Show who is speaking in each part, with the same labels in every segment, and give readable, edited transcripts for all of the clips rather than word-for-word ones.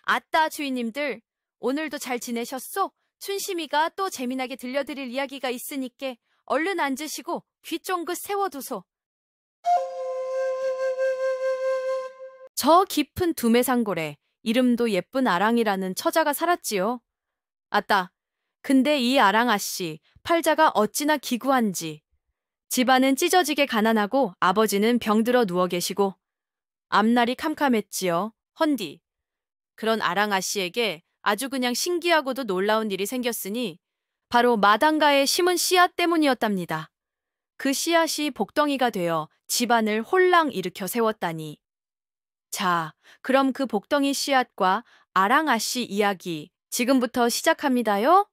Speaker 1: 아따 주인님들, 오늘도 잘 지내셨소? 춘심이가 또 재미나게 들려드릴 이야기가 있으니께 얼른 앉으시고 귀 쫑긋 세워두소. 저 깊은 두메산골에 이름도 예쁜 아랑이라는 처자가 살았지요. 아따, 근데 이 아랑아씨 팔자가 어찌나 기구한지. 집안은 찢어지게 가난하고 아버지는 병들어 누워 계시고 앞날이 캄캄했지요. 헌디, 그런 아랑아씨에게 아주 그냥 신기하고도 놀라운 일이 생겼으니 바로 마당가에 심은 씨앗 때문이었답니다. 그 씨앗이 복덩이가 되어 집안을 홀랑 일으켜 세웠다니. 자, 그럼 그 복덩이 씨앗과 아랑아씨 이야기 지금부터 시작합니다요.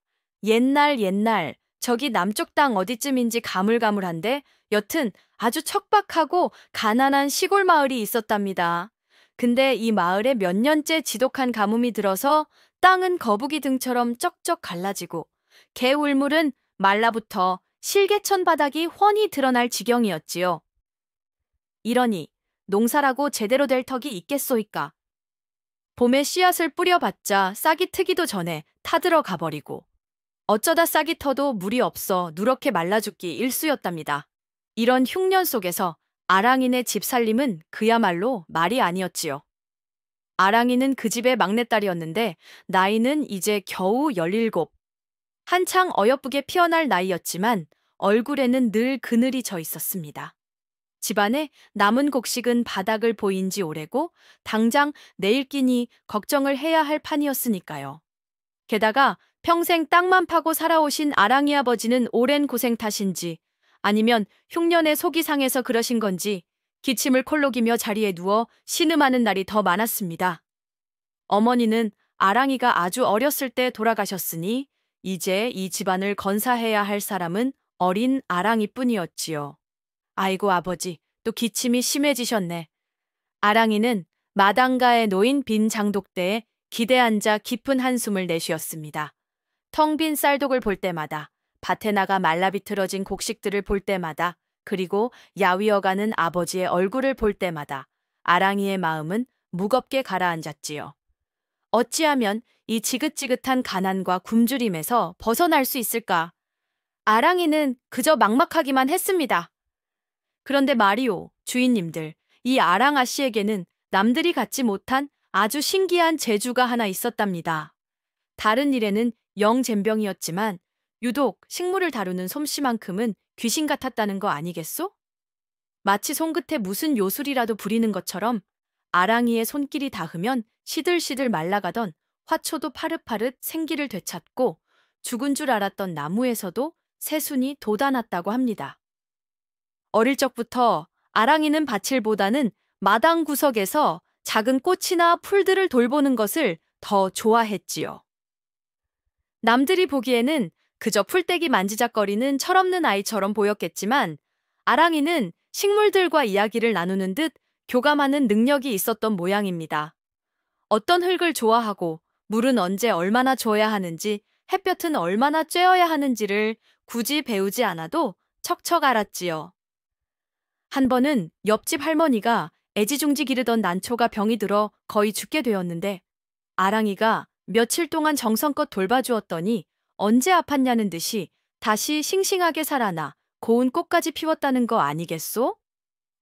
Speaker 1: 옛날 저기 남쪽 땅 어디쯤인지 가물가물한데 여튼 아주 척박하고 가난한 시골 마을이 있었답니다. 근데 이 마을에 몇 년째 지독한 가뭄이 들어서 땅은 거북이 등처럼 쩍쩍 갈라지고 개울물은 말라붙어 실개천 바닥이 훤히 드러날 지경이었지요. 이러니 농사라고 제대로 될 턱이 있겠소이까. 봄에 씨앗을 뿌려봤자 싹이 트기도 전에 타들어 가버리고 어쩌다 싹이 터도 물이 없어 누렇게 말라 죽기 일쑤였답니다. 이런 흉년 속에서 아랑이네 집 살림은 그야말로 말이 아니었지요. 아랑이는 그 집의 막내딸이었는데 나이는 이제 겨우 17. 한창 어여쁘게 피어날 나이였지만 얼굴에는 늘 그늘이 져 있었습니다. 집안에 남은 곡식은 바닥을 보인 지 오래고 당장 내일 끼니 걱정을 해야 할 판이었으니까요. 게다가 평생 땅만 파고 살아오신 아랑이 아버지는 오랜 고생 탓인지 아니면 흉년에 속이 상해서 그러신 건지 기침을 콜록이며 자리에 누워 신음하는 날이 더 많았습니다. 어머니는 아랑이가 아주 어렸을 때 돌아가셨으니 이제 이 집안을 건사해야 할 사람은 어린 아랑이뿐이었지요. 아이고 아버지, 또 기침이 심해지셨네. 아랑이는 마당가에 놓인 빈 장독대에 기대 앉아 깊은 한숨을 내쉬었습니다. 텅 빈 쌀독을 볼 때마다, 밭에 나가 말라비틀어진 곡식들을 볼 때마다, 그리고 야위어가는 아버지의 얼굴을 볼 때마다 아랑이의 마음은 무겁게 가라앉았지요. 어찌하면 이 지긋지긋한 가난과 굶주림에서 벗어날 수 있을까? 아랑이는 그저 막막하기만 했습니다. 그런데 말이오, 주인님들, 이 아랑아씨에게는 남들이 갖지 못한 아주 신기한 재주가 하나 있었답니다. 다른 일에는 영젬병이었지만 유독 식물을 다루는 솜씨만큼은 귀신 같았다는 거 아니겠소? 마치 손끝에 무슨 요술이라도 부리는 것처럼 아랑이의 손길이 닿으면 시들시들 말라가던 화초도 파릇파릇 생기를 되찾고 죽은 줄 알았던 나무에서도 새순이 돋아났다고 합니다. 어릴 적부터 아랑이는 밭일보다는 마당 구석에서 작은 꽃이나 풀들을 돌보는 것을 더 좋아했지요. 남들이 보기에는 그저 풀떼기 만지작거리는 철없는 아이처럼 보였겠지만 아랑이는 식물들과 이야기를 나누는 듯 교감하는 능력이 있었던 모양입니다. 어떤 흙을 좋아하고 물은 언제 얼마나 줘야 하는지 햇볕은 얼마나 쬐어야 하는지를 굳이 배우지 않아도 척척 알았지요. 한 번은 옆집 할머니가 애지중지 기르던 난초가 병이 들어 거의 죽게 되었는데 아랑이가 며칠 동안 정성껏 돌봐주었더니 언제 아팠냐는 듯이 다시 싱싱하게 살아나 고운 꽃까지 피웠다는 거 아니겠소?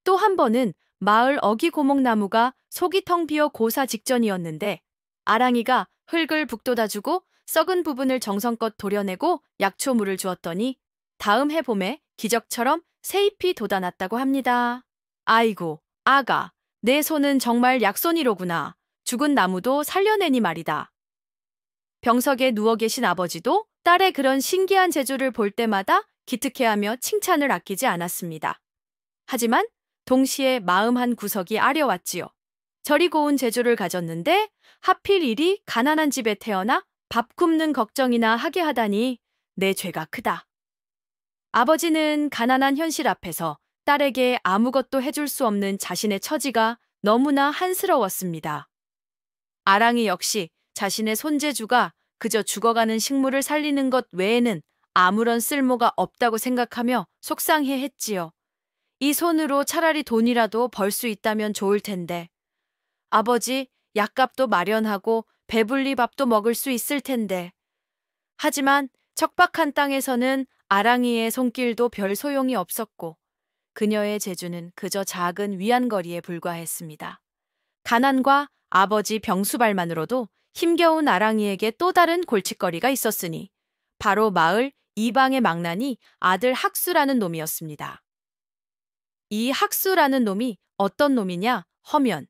Speaker 1: 또 한 번은 마을 어기고목나무가 속이 텅 비어 고사 직전이었는데 아랑이가 흙을 북돋아주고 썩은 부분을 정성껏 도려내고 약초물을 주었더니 다음 해 봄에 기적처럼 새잎이 돋아났다고 합니다. 아이고, 아가, 내 손은 정말 약손이로구나. 죽은 나무도 살려내니 말이다. 병석에 누워 계신 아버지도 딸의 그런 신기한 재주를 볼 때마다 기특해하며 칭찬을 아끼지 않았습니다. 하지만 동시에 마음 한 구석이 아려왔지요. 저리 고운 재주를 가졌는데 하필 이리 가난한 집에 태어나 밥 굶는 걱정이나 하게 하다니 내 죄가 크다. 아버지는 가난한 현실 앞에서 딸에게 아무것도 해줄 수 없는 자신의 처지가 너무나 한스러웠습니다. 아랑이 역시 자신의 손재주가 그저 죽어가는 식물을 살리는 것 외에는 아무런 쓸모가 없다고 생각하며 속상해했지요. 이 손으로 차라리 돈이라도 벌 수 있다면 좋을 텐데. 아버지, 약값도 마련하고 배불리 밥도 먹을 수 있을 텐데. 하지만 척박한 땅에서는 아랑이의 손길도 별 소용이 없었고 그녀의 재주는 그저 작은 위안거리에 불과했습니다. 가난과 아버지 병수발만으로도 힘겨운 아랑이에게 또 다른 골칫거리가 있었으니 바로 마을 이방의 망나니 아들 학수라는 놈이었습니다. 이 학수라는 놈이 어떤 놈이냐 허면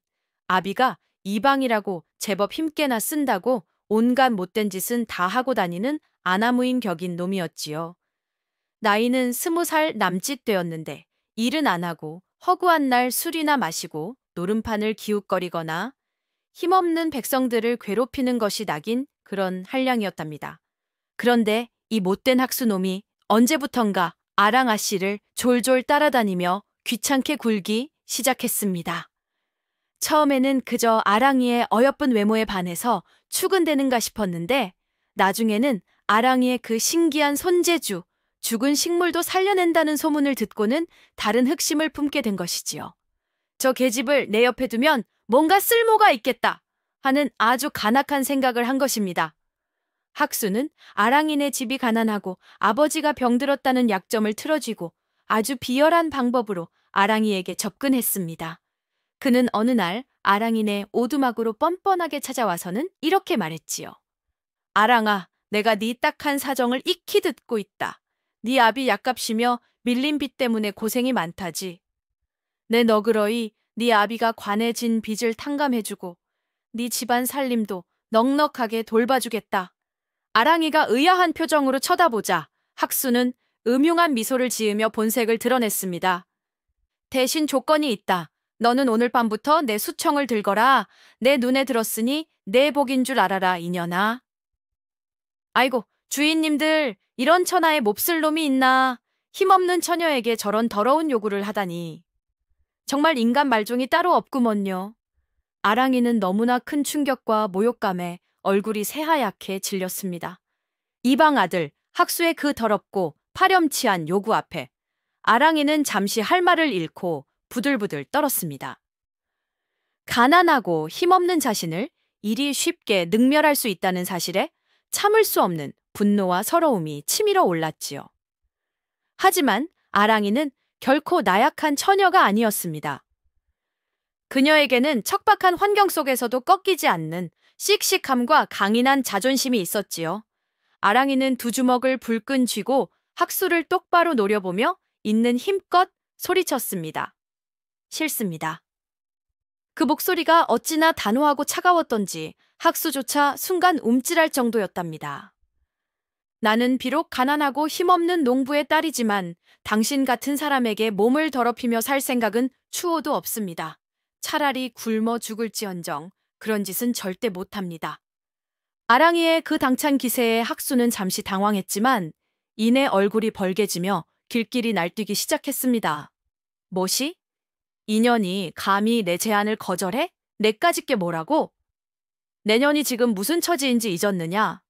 Speaker 1: 아비가 이방이라고 제법 힘께나 쓴다고 온갖 못된 짓은 다 하고 다니는 아나무인 격인 놈이었지요. 나이는 20살 남짓 되었는데 일은 안 하고 허구한 날 술이나 마시고 노름판을 기웃거리거나 힘없는 백성들을 괴롭히는 것이 낙인 그런 한량이었답니다. 그런데 이 못된 학수놈이 언제부턴가 아랑아 씨를 졸졸 따라다니며 귀찮게 굴기 시작했습니다. 처음에는 그저 아랑이의 어여쁜 외모에 반해서 추근대는가 싶었는데 나중에는 아랑이의 그 신기한 손재주, 죽은 식물도 살려낸다는 소문을 듣고는 다른 흑심을 품게 된 것이지요. 저 계집을 내 옆에 두면 뭔가 쓸모가 있겠다 하는 아주 간악한 생각을 한 것입니다. 학수는 아랑이네 집이 가난하고 아버지가 병들었다는 약점을 틀어쥐고 아주 비열한 방법으로 아랑이에게 접근했습니다. 그는 어느 날 아랑이네 오두막으로 뻔뻔하게 찾아와서는 이렇게 말했지요. 아랑아, 내가 네 딱한 사정을 익히 듣고 있다. 네 아비 약값이며 밀린 빚 때문에 고생이 많다지. 내 너그러이 네 아비가 관에 진 빚을 탕감해주고 네 집안 살림도 넉넉하게 돌봐주겠다. 아랑이가 의아한 표정으로 쳐다보자 학수는 음흉한 미소를 지으며 본색을 드러냈습니다. 대신 조건이 있다. 너는 오늘 밤부터 내 수청을 들거라. 내 눈에 들었으니 내 복인 줄 알아라, 이년아. 아이고, 주인님들, 이런 천하에 몹쓸 놈이 있나. 힘없는 처녀에게 저런 더러운 요구를 하다니. 정말 인간 말종이 따로 없구먼요. 아랑이는 너무나 큰 충격과 모욕감에 얼굴이 새하얗게 질렸습니다. 이방 아들, 학수의 그 더럽고 파렴치한 요구 앞에 아랑이는 잠시 할 말을 잃고 부들부들 떨었습니다. 가난하고 힘없는 자신을 이리 쉽게 능멸할 수 있다는 사실에 참을 수 없는 분노와 서러움이 치밀어 올랐지요. 하지만 아랑이는 결코 나약한 처녀가 아니었습니다. 그녀에게는 척박한 환경 속에서도 꺾이지 않는 씩씩함과 강인한 자존심이 있었지요. 아랑이는 두 주먹을 불끈 쥐고 학수를 똑바로 노려보며 있는 힘껏 소리쳤습니다. 싫습니다. 그 목소리가 어찌나 단호하고 차가웠던지 학수조차 순간 움찔할 정도였답니다. 나는 비록 가난하고 힘없는 농부의 딸이지만 당신 같은 사람에게 몸을 더럽히며 살 생각은 추호도 없습니다. 차라리 굶어 죽을지언정 그런 짓은 절대 못합니다. 아랑이의 그 당찬 기세에 학수는 잠시 당황했지만 이내 얼굴이 벌개지며 길길이 날뛰기 시작했습니다. 뭐시? 인연이 감히 내 제안을 거절해? 내까짓 게 뭐라고? 내년이 지금 무슨 처지인지 잊었느냐?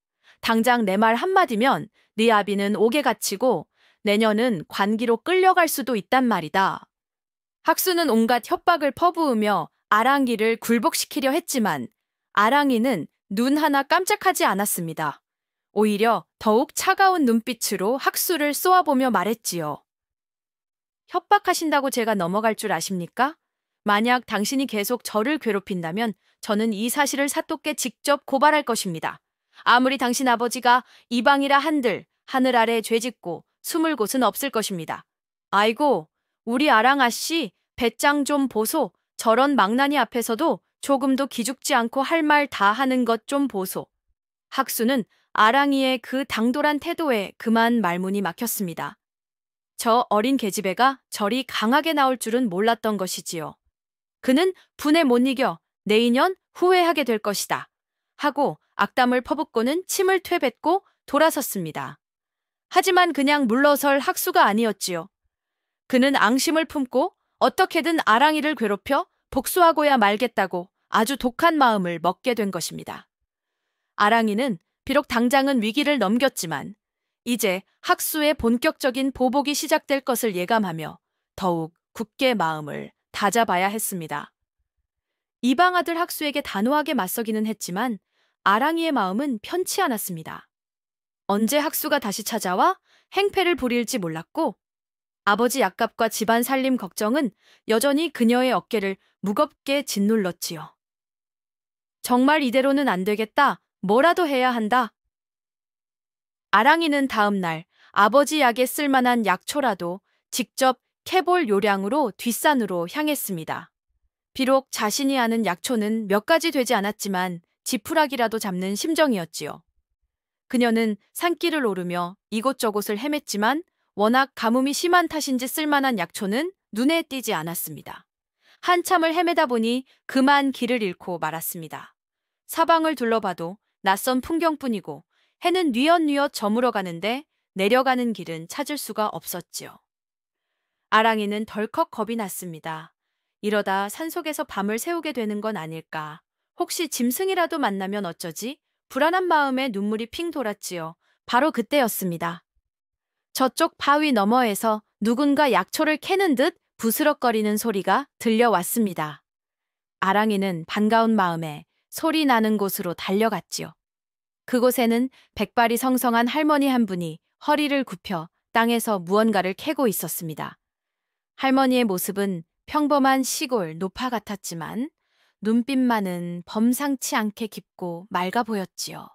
Speaker 1: 당장 내 말 한마디면 네 아비는 옥에 갇히고 내년은 관기로 끌려갈 수도 있단 말이다. 학수는 온갖 협박을 퍼부으며 아랑이를 굴복시키려 했지만 아랑이는 눈 하나 깜짝하지 않았습니다. 오히려 더욱 차가운 눈빛으로 학수를 쏘아보며 말했지요. 협박하신다고 제가 넘어갈 줄 아십니까? 만약 당신이 계속 저를 괴롭힌다면 저는 이 사실을 사또께 직접 고발할 것입니다. 아무리 당신 아버지가 이방이라 한들 하늘 아래 죄짓고 숨을 곳은 없을 것입니다. 아이고, 우리 아랑아 씨, 배짱 좀 보소. 저런 망나니 앞에서도 조금도 기죽지 않고 할 말 다 하는 것 좀 보소. 학수는 아랑이의 그 당돌한 태도에 그만 말문이 막혔습니다. 저 어린 계집애가 저리 강하게 나올 줄은 몰랐던 것이지요. 그는 분에 못 이겨 내인년 후회하게 될 것이다. 하고 악담을 퍼붓고는 침을 퇴뱉고 돌아섰습니다. 하지만 그냥 물러설 학수가 아니었지요. 그는 앙심을 품고 어떻게든 아랑이를 괴롭혀 복수하고야 말겠다고 아주 독한 마음을 먹게 된 것입니다. 아랑이는 비록 당장은 위기를 넘겼지만 이제 학수의 본격적인 보복이 시작될 것을 예감하며 더욱 굳게 마음을 다잡아야 했습니다. 이방 아들 학수에게 단호하게 맞서기는 했지만 아랑이의 마음은 편치 않았습니다. 언제 학수가 다시 찾아와 행패를 부릴지 몰랐고 아버지 약값과 집안 살림 걱정은 여전히 그녀의 어깨를 무겁게 짓눌렀지요. 정말 이대로는 안 되겠다. 뭐라도 해야 한다. 아랑이는 다음 날 아버지 약에 쓸만한 약초라도 직접 캐볼 요량으로 뒷산으로 향했습니다. 비록 자신이 아는 약초는 몇 가지 되지 않았지만 지푸라기라도 잡는 심정이었지요. 그녀는 산길을 오르며 이곳저곳을 헤맸지만 워낙 가뭄이 심한 탓인지 쓸만한 약초는 눈에 띄지 않았습니다. 한참을 헤매다 보니 그만 길을 잃고 말았습니다. 사방을 둘러봐도 낯선 풍경뿐이고 해는 뉘엿뉘엿 저물어 가는데 내려가는 길은 찾을 수가 없었지요. 아랑이는 덜컥 겁이 났습니다. 이러다 산속에서 밤을 새우게 되는 건 아닐까. 혹시 짐승이라도 만나면 어쩌지? 불안한 마음에 눈물이 핑 돌았지요. 바로 그때였습니다. 저쪽 바위 너머에서 누군가 약초를 캐는 듯 부스럭거리는 소리가 들려왔습니다. 아랑이는 반가운 마음에 소리 나는 곳으로 달려갔지요. 그곳에는 백발이 성성한 할머니 한 분이 허리를 굽혀 땅에서 무언가를 캐고 있었습니다. 할머니의 모습은 평범한 시골 노파 같았지만 눈빛만은 범상치 않게 깊고 맑아 보였지요.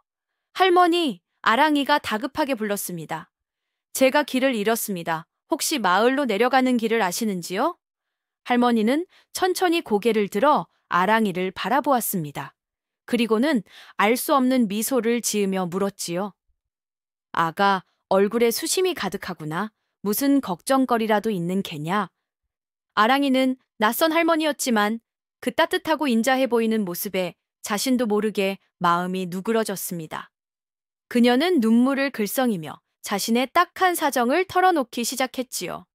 Speaker 1: 할머니, 아랑이가 다급하게 불렀습니다. 제가 길을 잃었습니다. 혹시 마을로 내려가는 길을 아시는지요? 할머니는 천천히 고개를 들어 아랑이를 바라보았습니다. 그리고는 알 수 없는 미소를 지으며 물었지요. 아가, 얼굴에 수심이 가득하구나. 무슨 걱정거리라도 있는 게냐? 아랑이는 낯선 할머니였지만 그 따뜻하고 인자해 보이는 모습에 자신도 모르게 마음이 누그러졌습니다. 그녀는 눈물을 글썽이며 자신의 딱한 사정을 털어놓기 시작했지요.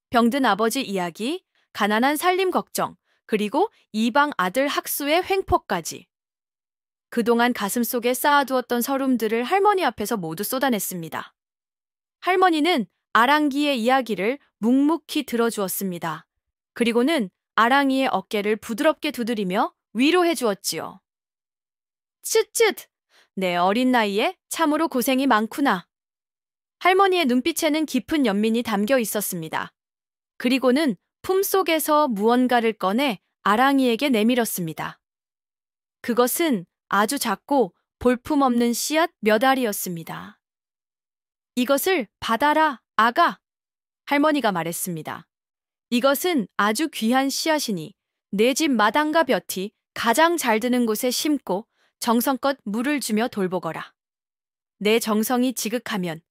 Speaker 1: 병든 아버지 이야기, 가난한 살림 걱정, 그리고 이방 아들 학수의 횡포까지. 그동안 가슴속에 쌓아두었던 서름들을 할머니 앞에서 모두 쏟아냈습니다. 할머니는 아랑기의 이야기를 묵묵히 들어주었습니다. 그리고는 아랑이의 어깨를 부드럽게 두드리며 위로해 주었지요. 쯧쯧! 내 어린 나이에 참으로 고생이 많구나. 할머니의 눈빛에는 깊은 연민이 담겨 있었습니다. 그리고는 품속에서 무언가를 꺼내 아랑이에게 내밀었습니다. 그것은 아주 작고 볼품없는 씨앗 몇 알이었습니다. 이것을 받아라, 아가. 할머니가 말했습니다. 이것은 아주 귀한 씨앗이니 내 집 마당과 볕이 가장 잘 드는 곳에 심고 정성껏 물을 주며 돌보거라. 내 정성이 지극하면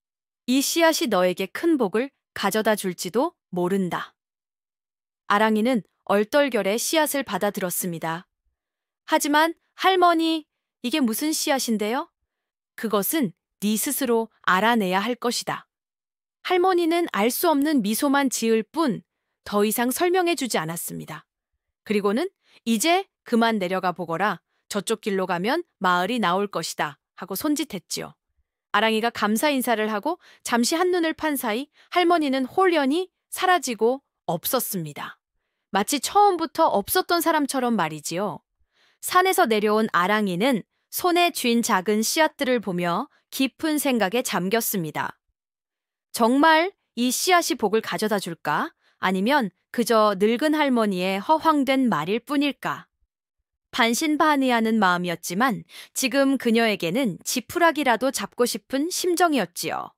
Speaker 1: 이 씨앗이 너에게 큰 복을 가져다 줄지도 모른다. 아랑이는 얼떨결에 씨앗을 받아들었습니다. 하지만 할머니, 이게 무슨 씨앗인데요? 그것은 네 스스로 알아내야 할 것이다. 할머니는 알 수 없는 미소만 지을 뿐 더 이상 설명해 주지 않았습니다. 그리고는 이제 그만 내려가 보거라. 저쪽 길로 가면 마을이 나올 것이다. 하고 손짓했지요. 아랑이가 감사 인사를 하고 잠시 한눈을 판 사이 할머니는 홀연히 사라지고 없었습니다. 마치 처음부터 없었던 사람처럼 말이지요. 산에서 내려온 아랑이는 손에 쥔 작은 씨앗들을 보며 깊은 생각에 잠겼습니다. 정말 이 씨앗이 복을 가져다 줄까? 아니면 그저 늙은 할머니의 허황된 말일 뿐일까? 반신반의하는 마음이었지만 지금 그녀에게는 지푸라기라도 잡고 싶은 심정이었지요.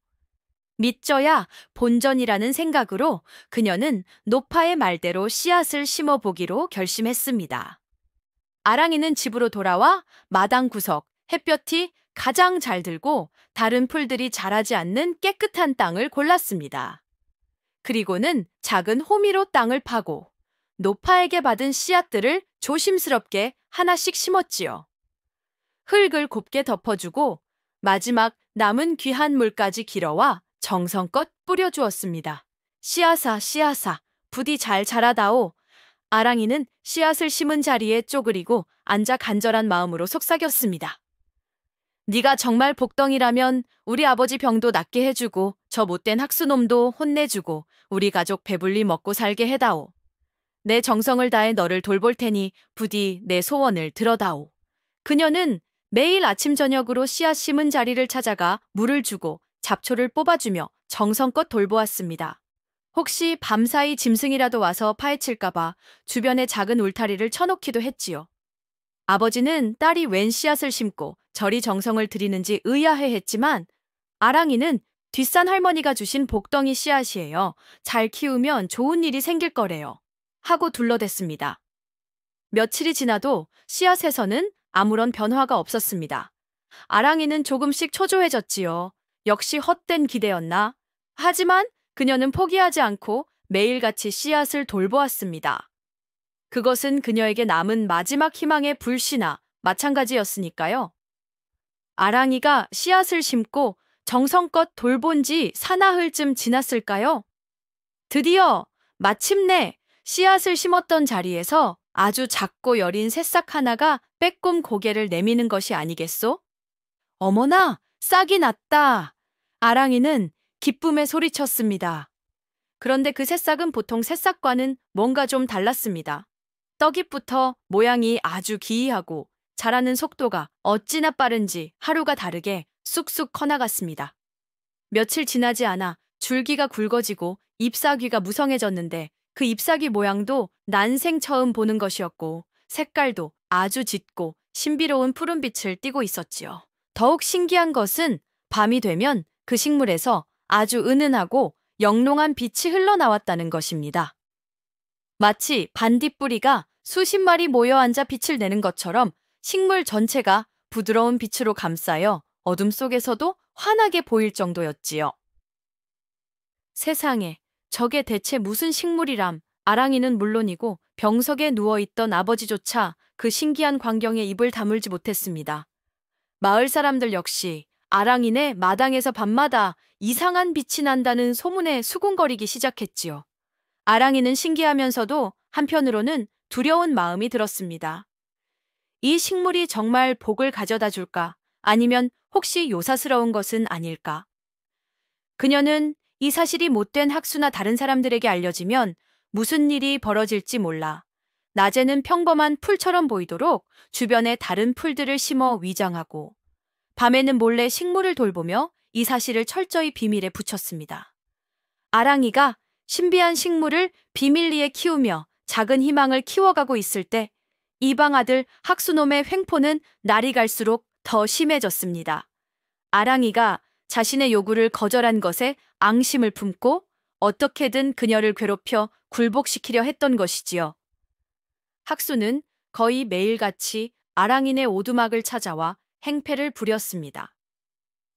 Speaker 1: 믿져야 본전이라는 생각으로 그녀는 노파의 말대로 씨앗을 심어보기로 결심했습니다. 아랑이는 집으로 돌아와 마당 구석, 햇볕이 가장 잘 들고 다른 풀들이 자라지 않는 깨끗한 땅을 골랐습니다. 그리고는 작은 호미로 땅을 파고 노파에게 받은 씨앗들을 조심스럽게 하나씩 심었지요. 흙을 곱게 덮어주고 마지막 남은 귀한 물까지 길어와 정성껏 뿌려주었습니다. 씨앗아, 씨앗아, 부디 잘 자라다오. 아랑이는 씨앗을 심은 자리에 쪼그리고 앉아 간절한 마음으로 속삭였습니다. 네가 정말 복덩이라면 우리 아버지 병도 낫게 해주고 저 못된 학수놈도 혼내주고 우리 가족 배불리 먹고 살게 해다오. 내 정성을 다해 너를 돌볼 테니 부디 내 소원을 들어다오. 그녀는 매일 아침 저녁으로 씨앗 심은 자리를 찾아가 물을 주고 잡초를 뽑아주며 정성껏 돌보았습니다. 혹시 밤사이 짐승이라도 와서 파헤칠까봐 주변에 작은 울타리를 쳐놓기도 했지요. 아버지는 딸이 웬 씨앗을 심고 저리 정성을 들이는지 의아해했지만 아랑이는 뒷산 할머니가 주신 복덩이 씨앗이에요. 잘 키우면 좋은 일이 생길 거래요. 하고 둘러댔습니다. 며칠이 지나도 씨앗에서는 아무런 변화가 없었습니다. 아랑이는 조금씩 초조해졌지요. 역시 헛된 기대였나? 하지만 그녀는 포기하지 않고 매일같이 씨앗을 돌보았습니다. 그것은 그녀에게 남은 마지막 희망의 불씨나 마찬가지였으니까요. 아랑이가 씨앗을 심고 정성껏 돌본 지 사나흘쯤 지났을까요? 드디어 마침내 씨앗을 심었던 자리에서 아주 작고 여린 새싹 하나가 빼꼼 고개를 내미는 것이 아니겠소? 어머나, 싹이 났다. 아랑이는 기쁨에 소리쳤습니다. 그런데 그 새싹은 보통 새싹과는 뭔가 좀 달랐습니다. 떡잎부터 모양이 아주 기이하고 자라는 속도가 어찌나 빠른지 하루가 다르게 쑥쑥 커나갔습니다. 며칠 지나지 않아 줄기가 굵어지고 잎사귀가 무성해졌는데 그 잎사귀 모양도 난생 처음 보는 것이었고 색깔도 아주 짙고 신비로운 푸른빛을 띠고 있었지요. 더욱 신기한 것은 밤이 되면 그 식물에서 아주 은은하고 영롱한 빛이 흘러나왔다는 것입니다. 마치 반딧불이가 수십 마리 모여 앉아 빛을 내는 것처럼 식물 전체가 부드러운 빛으로 감싸여 어둠 속에서도 환하게 보일 정도였지요. 세상에, 저게 대체 무슨 식물이람. 아랑이는 물론이고 병석에 누워있던 아버지조차 그 신기한 광경에 입을 다물지 못했습니다. 마을 사람들 역시 아랑이네 마당에서 밤마다 이상한 빛이 난다는 소문에 수군거리기 시작했지요. 아랑이는 신기하면서도 한편으로는 두려운 마음이 들었습니다. 이 식물이 정말 복을 가져다 줄까? 아니면 혹시 요사스러운 것은 아닐까? 그녀는 이 사실이 못된 학수나 다른 사람들에게 알려지면 무슨 일이 벌어질지 몰라 낮에는 평범한 풀처럼 보이도록 주변에 다른 풀들을 심어 위장하고 밤에는 몰래 식물을 돌보며 이 사실을 철저히 비밀에 붙였습니다. 아랑이가 신비한 식물을 비밀리에 키우며 작은 희망을 키워가고 있을 때 이방 아들 학수놈의 횡포는 날이 갈수록 더 심해졌습니다. 아랑이가 자신의 요구를 거절한 것에 앙심을 품고 어떻게든 그녀를 괴롭혀 굴복시키려 했던 것이지요. 학수는 거의 매일같이 아랑이네 오두막을 찾아와 행패를 부렸습니다.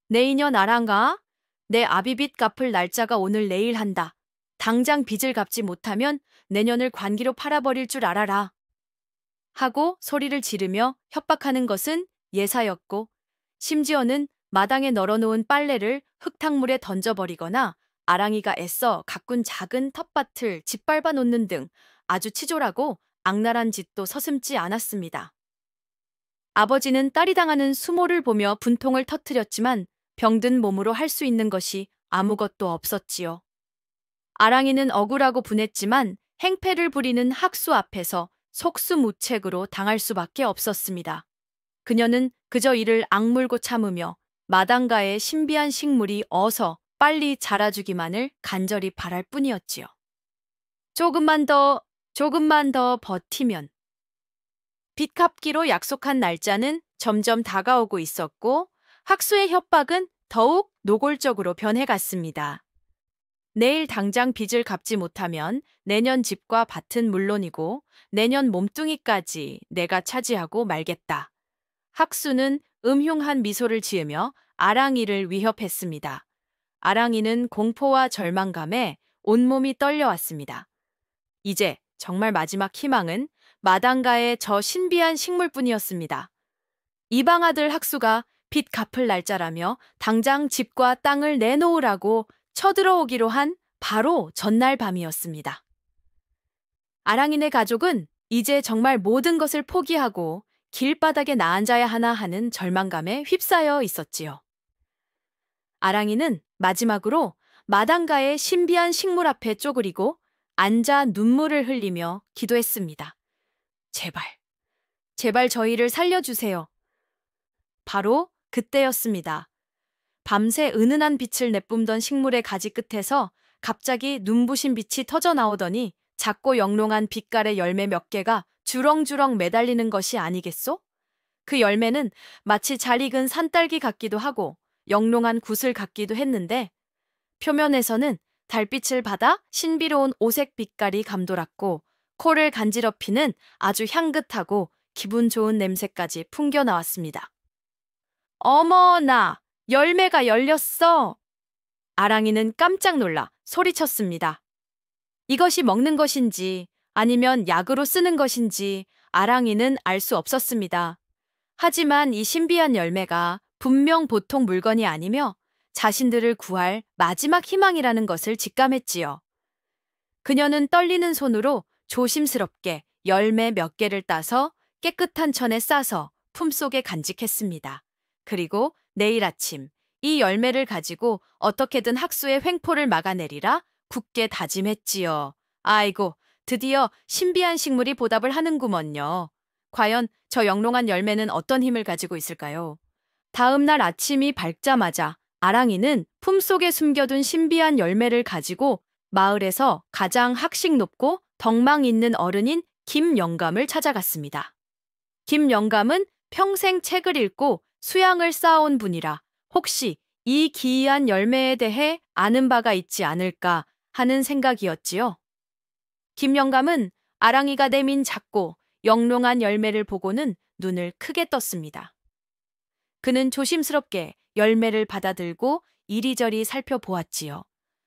Speaker 1: 내 인연 아랑아, 내 아비빚 갚을 날짜가 오늘 내일 한다. 당장 빚을 갚지 못하면 내년을 관기로 팔아버릴 줄 알아라. 하고 소리를 지르며 협박하는 것은 예사였고 심지어는 마당에 널어놓은 빨래를 흙탕물에 던져버리거나 아랑이가 애써 가꾼 작은 텃밭을 짓밟아 놓는 등 아주 치졸하고 악랄한 짓도 서슴지 않았습니다. 아버지는 딸이 당하는 수모를 보며 분통을 터뜨렸지만 병든 몸으로 할 수 있는 것이 아무것도 없었지요. 아랑이는 억울하고 분했지만 행패를 부리는 학수 앞에서 속수무책으로 당할 수밖에 없었습니다. 그녀는 그저 이를 악물고 참으며 마당가의 신비한 식물이 어서 빨리 자라주기만을 간절히 바랄 뿐이었지요. 조금만 더 버티면. 빚 갚기로 약속한 날짜는 점점 다가오고 있었고 학수의 협박은 더욱 노골적으로 변해갔습니다. 내일 당장 빚을 갚지 못하면 내년 집과 밭은 물론이고 내년 몸뚱이까지 내가 차지하고 말겠다. 학수는 음흉한 미소를 지으며 아랑이를 위협했습니다. 아랑이는 공포와 절망감에 온몸이 떨려왔습니다. 이제 정말 마지막 희망은 마당가의 저 신비한 식물뿐이었습니다. 이방 아들 학수가 빚 갚을 날짜라며 당장 집과 땅을 내놓으라고 쳐들어오기로 한 바로 전날 밤이었습니다. 아랑이네 가족은 이제 정말 모든 것을 포기하고 길바닥에 나앉아야 하나 하는 절망감에 휩싸여 있었지요. 아랑이는 마지막으로 마당가의 신비한 식물 앞에 쪼그리고 앉아 눈물을 흘리며 기도했습니다. 제발 저희를 살려주세요. 바로 그때였습니다. 밤새 은은한 빛을 내뿜던 식물의 가지 끝에서 갑자기 눈부신 빛이 터져 나오더니 작고 영롱한 빛깔의 열매 몇 개가 주렁주렁 매달리는 것이 아니겠소? 그 열매는 마치 잘 익은 산딸기 같기도 하고 영롱한 구슬 같기도 했는데 표면에서는 달빛을 받아 신비로운 오색 빛깔이 감돌았고 코를 간지럽히는 아주 향긋하고 기분 좋은 냄새까지 풍겨 나왔습니다. 어머나! 열매가 열렸어! 아랑이는 깜짝 놀라 소리쳤습니다. 이것이 먹는 것인지 아니면 약으로 쓰는 것인지 아랑이는 알 수 없었습니다. 하지만 이 신비한 열매가 분명 보통 물건이 아니며 자신들을 구할 마지막 희망이라는 것을 직감했지요. 그녀는 떨리는 손으로 조심스럽게 열매 몇 개를 따서 깨끗한 천에 싸서 품속에 간직했습니다. 그리고 내일 아침 이 열매를 가지고 어떻게든 학수의 횡포를 막아내리라 굳게 다짐했지요. 아이고, 드디어 신비한 식물이 보답을 하는구먼요. 과연 저 영롱한 열매는 어떤 힘을 가지고 있을까요? 다음 날 아침이 밝자마자 아랑이는 품속에 숨겨둔 신비한 열매를 가지고 마을에서 가장 학식 높고 덕망 있는 어른인 김영감을 찾아갔습니다. 김영감은 평생 책을 읽고 수양을 쌓아온 분이라 혹시 이 기이한 열매에 대해 아는 바가 있지 않을까 하는 생각이었지요. 김영감은 아랑이가 내민 작고 영롱한 열매를 보고는 눈을 크게 떴습니다. 그는 조심스럽게 열매를 받아들고 이리저리 살펴보았지요.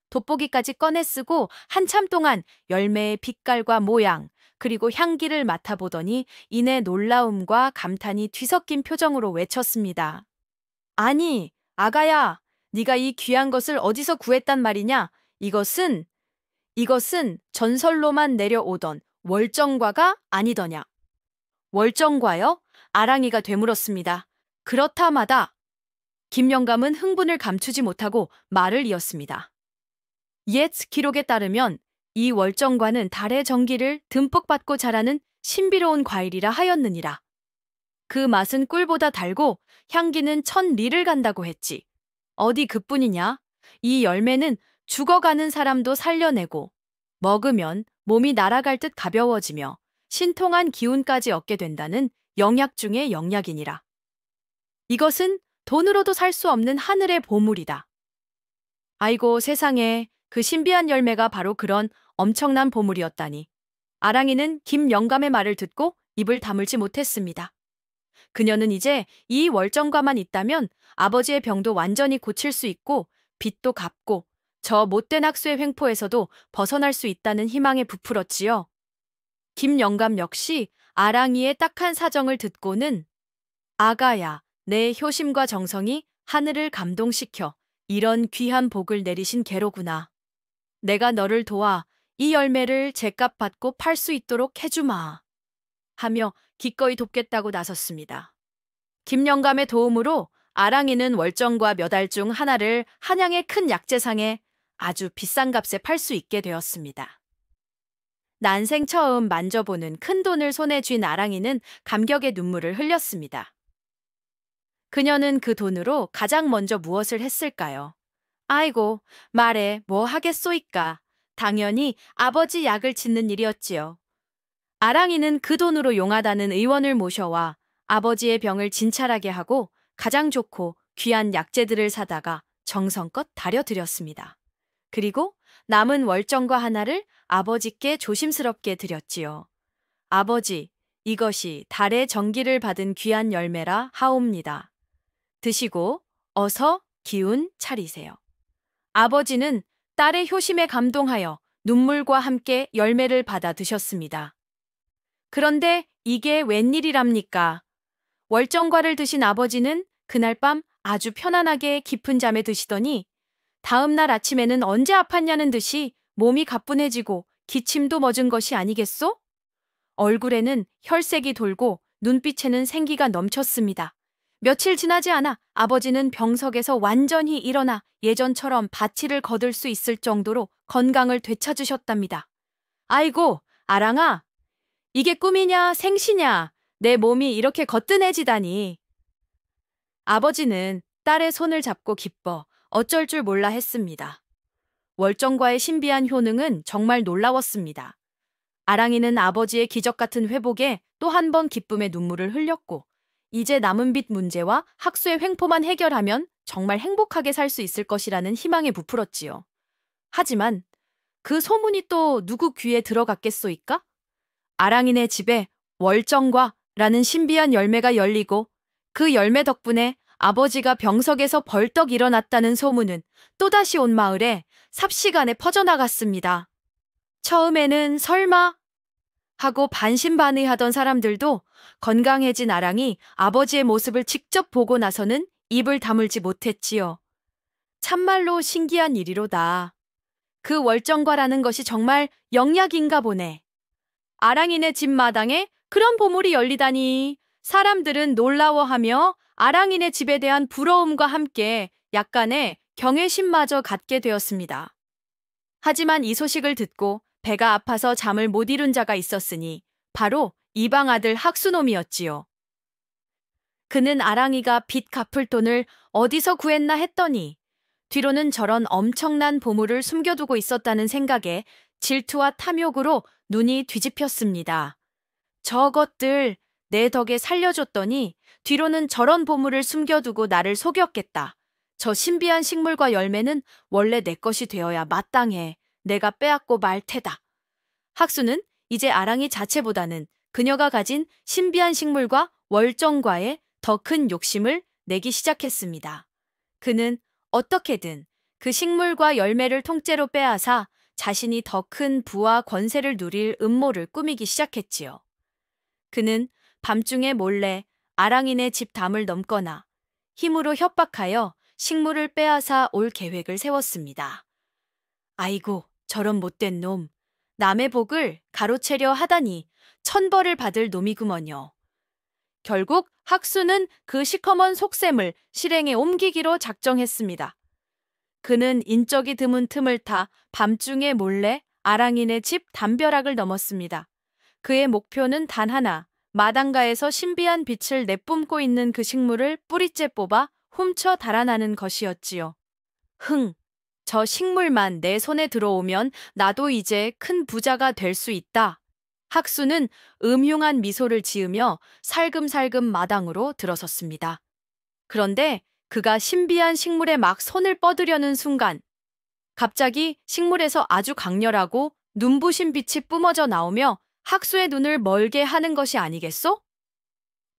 Speaker 1: 돋보기까지 꺼내 쓰고 한참 동안 열매의 빛깔과 모양 그리고 향기를 맡아보더니 이내 놀라움과 감탄이 뒤섞인 표정으로 외쳤습니다. 아니, 아가야, 네가 이 귀한 것을 어디서 구했단 말이냐? 이것은 전설로만 내려오던 월정과가 아니더냐. 월정과요? 아랑이가 되물었습니다. 그렇다마다 김영감은 흥분을 감추지 못하고 말을 이었습니다. 옛 기록에 따르면 이 월정과는 달의 전기를 듬뿍 받고 자라는 신비로운 과일이라 하였느니라. 그 맛은 꿀보다 달고 향기는 1000리를 간다고 했지. 어디 그뿐이냐? 이 열매는 죽어가는 사람도 살려내고 먹으면 몸이 날아갈 듯 가벼워지며 신통한 기운까지 얻게 된다는 영약 중의 영약이니라. 이것은 돈으로도 살 수 없는 하늘의 보물이다. 아이고 세상에, 그 신비한 열매가 바로 그런 엄청난 보물이었다니. 아랑이는 김영감의 말을 듣고 입을 다물지 못했습니다. 그녀는 이제 이 월정과만 있다면 아버지의 병도 완전히 고칠 수 있고 빚도 갚고 저 못된 학수의 횡포에서도 벗어날 수 있다는 희망에 부풀었지요. 김영감 역시 아랑이의 딱한 사정을 듣고는 아가야, 내 효심과 정성이 하늘을 감동시켜 이런 귀한 복을 내리신 계로구나. 내가 너를 도와 이 열매를 제값 받고 팔 수 있도록 해주마. 하며 기꺼이 돕겠다고 나섰습니다. 김영감의 도움으로 아랑이는 월정과 몇 알 중 하나를 한양의 큰 약재상에 아주 비싼 값에 팔 수 있게 되었습니다. 난생 처음 만져보는 큰 돈을 손에 쥔 아랑이는 감격의 눈물을 흘렸습니다. 그녀는 그 돈으로 가장 먼저 무엇을 했을까요? 아이고, 말해 뭐 하겠소이까. 당연히 아버지 약을 짓는 일이었지요. 아랑이는 그 돈으로 용하다는 의원을 모셔와 아버지의 병을 진찰하게 하고 가장 좋고 귀한 약재들을 사다가 정성껏 다려드렸습니다. 그리고 남은 월정과 하나를 아버지께 조심스럽게 드렸지요. 아버지, 이것이 달의 전기를 받은 귀한 열매라 하옵니다. 드시고 어서 기운 차리세요. 아버지는 딸의 효심에 감동하여 눈물과 함께 열매를 받아 드셨습니다. 그런데 이게 웬일이랍니까? 월정과를 드신 아버지는 그날 밤 아주 편안하게 깊은 잠에 드시더니 다음 날 아침에는 언제 아팠냐는 듯이 몸이 가뿐해지고 기침도 멎은 것이 아니겠소? 얼굴에는 혈색이 돌고 눈빛에는 생기가 넘쳤습니다. 며칠 지나지 않아 아버지는 병석에서 완전히 일어나 예전처럼 바치를 거들 수 있을 정도로 건강을 되찾으셨답니다. 아이고, 아랑아, 이게 꿈이냐 생시냐? 내 몸이 이렇게 거뜬해지다니. 아버지는 딸의 손을 잡고 기뻐 어쩔 줄 몰라 했습니다. 월정과의 신비한 효능은 정말 놀라웠습니다. 아랑이는 아버지의 기적 같은 회복에 또 한 번 기쁨의 눈물을 흘렸고, 이제 남은 빚 문제와 학수의 횡포만 해결하면 정말 행복하게 살 수 있을 것이라는 희망에 부풀었지요. 하지만 그 소문이 또 누구 귀에 들어갔겠소이까? 아랑이네 집에 월정과라는 신비한 열매가 열리고, 그 열매 덕분에 아버지가 병석에서 벌떡 일어났다는 소문은 또다시 온 마을에 삽시간에 퍼져나갔습니다. 처음에는 설마 하고 반신반의하던 사람들도 건강해진 아랑이 아버지의 모습을 직접 보고 나서는 입을 다물지 못했지요. 참말로 신기한 일이로다. 그 월정과라는 것이 정말 영약인가 보네. 아랑이네 집 마당에 그런 보물이 열리다니. 사람들은 놀라워하며 아랑이네 집에 대한 부러움과 함께 약간의 경외심마저 갖게 되었습니다. 하지만 이 소식을 듣고 배가 아파서 잠을 못 이룬 자가 있었으니 바로 이방 아들 학수놈이었지요. 그는 아랑이가 빚 갚을 돈을 어디서 구했나 했더니 뒤로는 저런 엄청난 보물을 숨겨두고 있었다는 생각에 질투와 탐욕으로 눈이 뒤집혔습니다. 저것들 내 덕에 살려줬더니 뒤로는 저런 보물을 숨겨두고 나를 속였겠다. 저 신비한 식물과 열매는 원래 내 것이 되어야 마땅해. 내가 빼앗고 말 테다. 학수는 이제 아랑이 자체보다는 그녀가 가진 신비한 식물과 월정과에 더 큰 욕심을 내기 시작했습니다. 그는 어떻게든 그 식물과 열매를 통째로 빼앗아 자신이 더 큰 부와 권세를 누릴 음모를 꾸미기 시작했지요. 그는 밤중에 몰래 아랑이네 집 담을 넘거나 힘으로 협박하여 식물을 빼앗아 올 계획을 세웠습니다. 아이고, 저런 못된 놈. 남의 복을 가로채려 하다니 천벌을 받을 놈이구먼요. 결국 학수는 그 시커먼 속셈을 실행에 옮기기로 작정했습니다. 그는 인적이 드문 틈을 타 밤중에 몰래 아랑이네 집 담벼락을 넘었습니다. 그의 목표는 단 하나, 마당가에서 신비한 빛을 내뿜고 있는 그 식물을 뿌리째 뽑아 훔쳐 달아나는 것이었지요. 저 식물만 내 손에 들어오면 나도 이제 큰 부자가 될 수 있다. 학수는 음흉한 미소를 지으며 살금살금 마당으로 들어섰습니다. 그런데 그가 신비한 식물에 막 손을 뻗으려는 순간 갑자기 식물에서 아주 강렬하고 눈부신 빛이 뿜어져 나오며 학수의 눈을 멀게 하는 것이 아니겠소?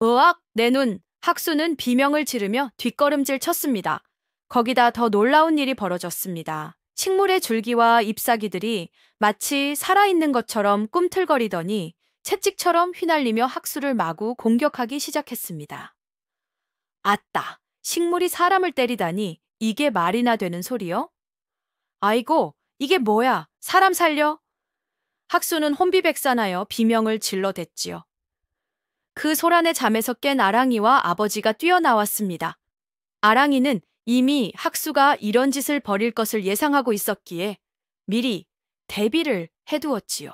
Speaker 1: 으악, 내 눈! 학수는 비명을 지르며 뒷걸음질 쳤습니다. 거기다 더 놀라운 일이 벌어졌습니다. 식물의 줄기와 잎사귀들이 마치 살아있는 것처럼 꿈틀거리더니 채찍처럼 휘날리며 학수를 마구 공격하기 시작했습니다. 아따, 식물이 사람을 때리다니 이게 말이나 되는 소리요? 아이고, 이게 뭐야? 사람 살려? 학수는 혼비백산하여 비명을 질러댔지요. 그 소란의 잠에서 깬 아랑이와 아버지가 뛰어나왔습니다. 아랑이는 이미 학수가 이런 짓을 벌일 것을 예상하고 있었기에 미리 대비를 해두었지요.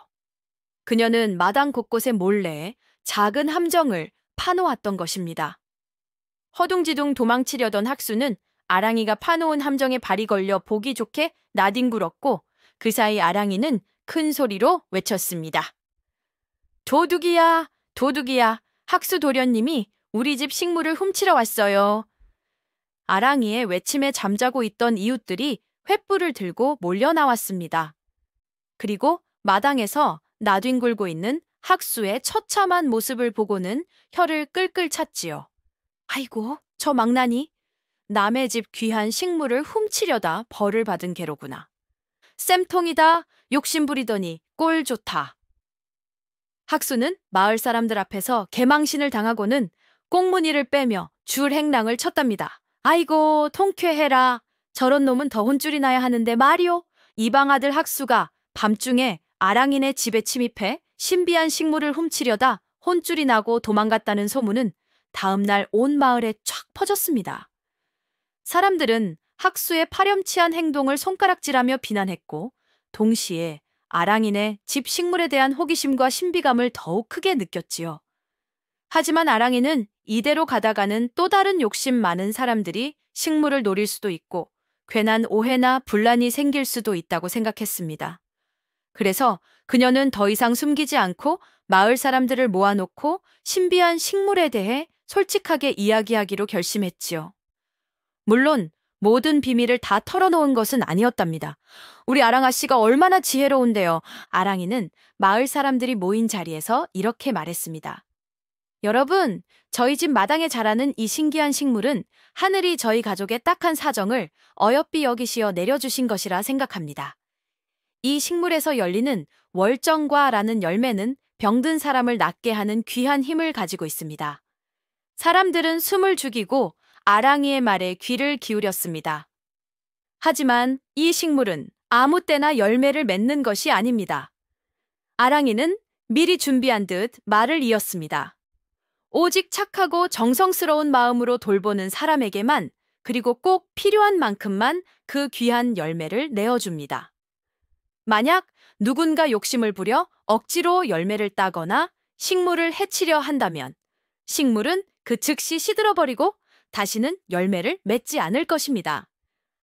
Speaker 1: 그녀는 마당 곳곳에 몰래 작은 함정을 파놓았던 것입니다. 허둥지둥 도망치려던 학수는 아랑이가 파놓은 함정에 발이 걸려 보기 좋게 나뒹굴었고 그 사이 아랑이는 큰 소리로 외쳤습니다. 도둑이야, 도둑이야. 학수 도련님이 우리 집 식물을 훔치러 왔어요. 아랑이의 외침에 잠자고 있던 이웃들이 횃불을 들고 몰려 나왔습니다. 그리고 마당에서 나뒹굴고 있는 학수의 처참한 모습을 보고는 혀를 끌끌 찼지요. 아이고, 저 망나니. 남의 집 귀한 식물을 훔치려다 벌을 받은 게로구나. 쌤통이다. 욕심부리더니 꼴 좋다. 학수는 마을 사람들 앞에서 개망신을 당하고는 꽁무니를 빼며 줄행랑을 쳤답니다. 아이고, 통쾌해라. 저런 놈은 더 혼쭐이 나야 하는데 말이오. 이방 아들 학수가 밤중에 아랑이네 집에 침입해 신비한 식물을 훔치려다 혼쭐이 나고 도망갔다는 소문은 다음날 온 마을에 쫙 퍼졌습니다. 사람들은 학수의 파렴치한 행동을 손가락질하며 비난했고 동시에 아랑이네 집 식물에 대한 호기심과 신비감을 더욱 크게 느꼈지요. 하지만 아랑이는 이대로 가다가는 또 다른 욕심 많은 사람들이 식물을 노릴 수도 있고 괜한 오해나 분란이 생길 수도 있다고 생각했습니다. 그래서 그녀는 더 이상 숨기지 않고 마을 사람들을 모아놓고 신비한 식물에 대해 솔직하게 이야기하기로 결심했지요. 물론 모든 비밀을 다 털어놓은 것은 아니었답니다. 우리 아랑아 씨가 얼마나 지혜로운데요. 아랑이는 마을 사람들이 모인 자리에서 이렇게 말했습니다. 여러분, 저희 집 마당에 자라는 이 신기한 식물은 하늘이 저희 가족의 딱한 사정을 어여삐 여기시어 내려주신 것이라 생각합니다. 이 식물에서 열리는 월정과라는 열매는 병든 사람을 낫게 하는 귀한 힘을 가지고 있습니다. 사람들은 숨을 죽이고 아랑이의 말에 귀를 기울였습니다. 하지만 이 식물은 아무 때나 열매를 맺는 것이 아닙니다. 아랑이는 미리 준비한 듯 말을 이었습니다. 오직 착하고 정성스러운 마음으로 돌보는 사람에게만, 그리고 꼭 필요한 만큼만 그 귀한 열매를 내어줍니다. 만약 누군가 욕심을 부려 억지로 열매를 따거나 식물을 해치려 한다면 식물은 그 즉시 시들어버리고 다시는 열매를 맺지 않을 것입니다.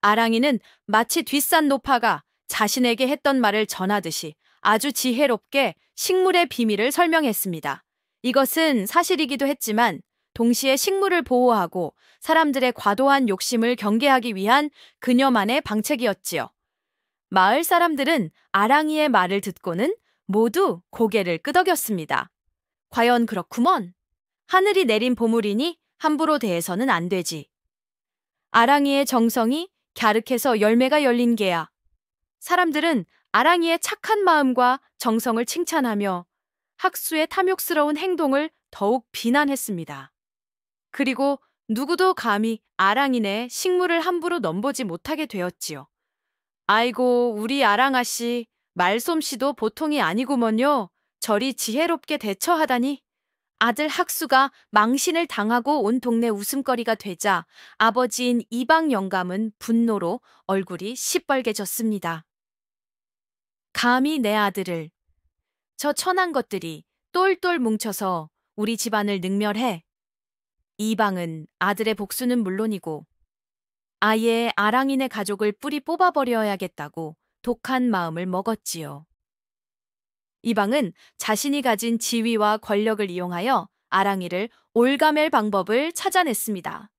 Speaker 1: 아랑이는 마치 뒷산 노파가 자신에게 했던 말을 전하듯이 아주 지혜롭게 식물의 비밀을 설명했습니다. 이것은 사실이기도 했지만 동시에 식물을 보호하고 사람들의 과도한 욕심을 경계하기 위한 그녀만의 방책이었지요. 마을 사람들은 아랑이의 말을 듣고는 모두 고개를 끄덕였습니다. 과연 그렇구먼. 하늘이 내린 보물이니 함부로 대해서는 안 되지. 아랑이의 정성이 갸륵해서 열매가 열린 게야. 사람들은 아랑이의 착한 마음과 정성을 칭찬하며 학수의 탐욕스러운 행동을 더욱 비난했습니다. 그리고 누구도 감히 아랑이네 식물을 함부로 넘보지 못하게 되었지요. 아이고, 우리 아랑아씨, 말솜씨도 보통이 아니구먼요. 저리 지혜롭게 대처하다니. 아들 학수가 망신을 당하고 온 동네 웃음거리가 되자 아버지인 이방 영감은 분노로 얼굴이 시뻘개졌습니다. 감히 내 아들을, 저 천한 것들이 똘똘 뭉쳐서 우리 집안을 능멸해. 이방은 아들의 복수는 물론이고 아예 아랑이네 가족을 뿌리 뽑아버려야겠다고 독한 마음을 먹었지요. 이방은 자신이 가진 지위와 권력을 이용하여 아랑이를 올가맬 방법을 찾아냈습니다.